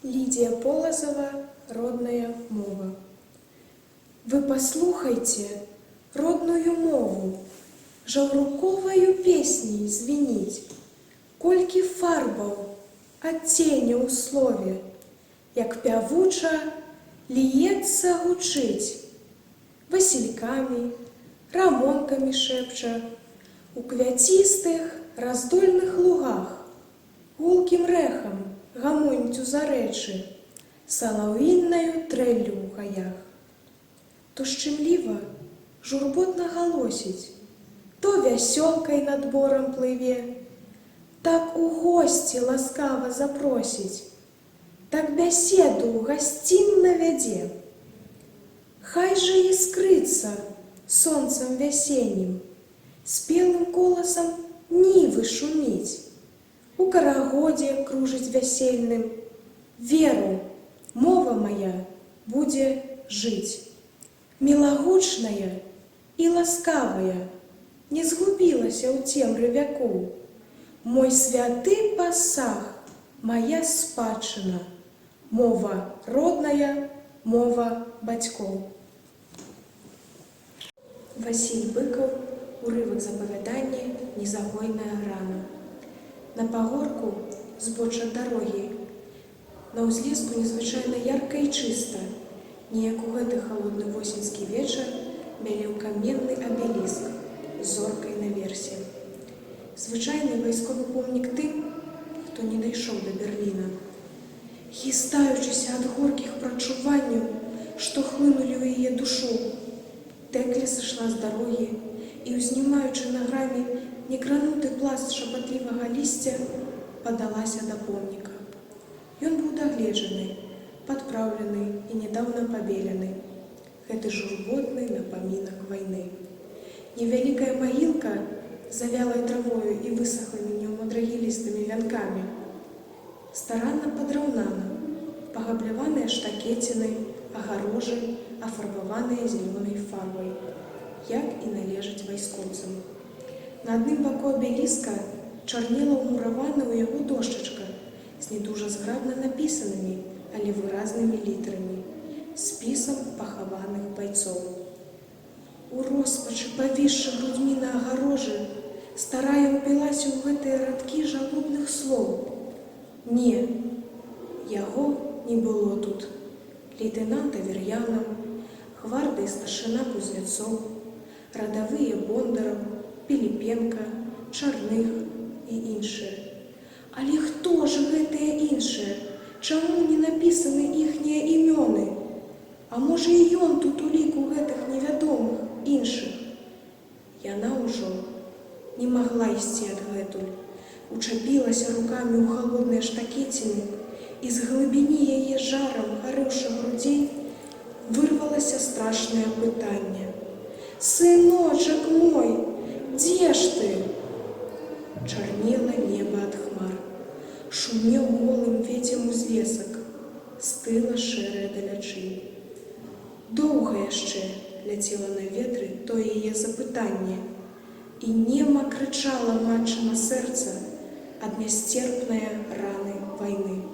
Лидия Полозова «Родная мова». Вы послухайте родную мову, жаўруковаю песней звініць, колькі фарбаў адценяў у слове, як пявуча ліецца гучыць, васількамі, рамонкамі шэпча, у квяцістых раздольных лугах, гулкім рэхам гамоніць у зарэчы, салаўіннаю трэллю ў гаях. То шчымліва, журботна галосіць, то вясёлкай над борам плыве, так у госці ласкава запросіць, так бяседу гасцінна вядзе. Хай жа іскрыцца сонцам вясеннім, спелым коласам нівы шуміць, у карагодзе кружыць вясельным, веру, мова мая будзе жыць. Мілагучная і ласкавая, не згубілася ў цемры вякоў. Мой святы пасаг, моя спадчына, мова родная, мова бацькоў. Васіль Быкаў, урывак з апавядання «Незагойная рана». На пагорку, збоч ад дарогі, на ўзлеску незвычайна ярка і чыста, неяк у гэты халодны восеньскі вечар бялеў каменны абеліск з зоркай наверсе. Звычайны вайсковы помнік тым, хто не дайшоў да Берліна. Хістаючыся ад горкіх прачуванняў, што хлынулі ў яе душу, Тэклі сышла з дарогі і, узнімаючы нагамі некрануты пласт шапатлівага лісця, падалася да помніка. Ён быў дагледжаны, падпраўлены і нядаўна пабелены. Гэты журботны напамінак вайны. Невялікая магілка з завялай травою і высахлымі неўмадрагілістымі вянкамі. Старанна падраўнана, пагабляваныя штакеціны, агарожы, афарбаваныя зялёнай фарбай, як і належыць вайскоўцам. На адным баку абеліска чарнела ўмуравана ў яго дошчачка з не дужа зграбна напісанымі, але выразнымі літарамі, спісам пахаваных байцоў. У роспачы, павісшы грудьмі на агарожы, старая ўпілася ў гэтыя радкі жалобных слоў. Не, яго не было тут. Лейтенанта Вер'янаў, гварда і старшына Кузнецоў, радавыя Бондараў, Піліпенка, Чарных і іншыя. Але хто ж гэтыя іншыя? Чаму не напісаны іхнія імёны? А можа і ён тут у ліку гэтых невядомых іншых? Яна ўжо не магла ісці адгэтуль, учапілася рукамі ў халодныя штакеціны, і з глыбіні яе жарам гарэўшых грудзей вырвалася страшнае пытанне. «Сыночак мой, дзе ж ты?» Чарнела неба ад хмар, шумеў голым ветрам узлесак, стыла шэрая далячынь. Доўга яшчэ ляцела на ветры тое яе запытанне, і нема крычала матчына сэрца ад нясцерпнае раны вайны.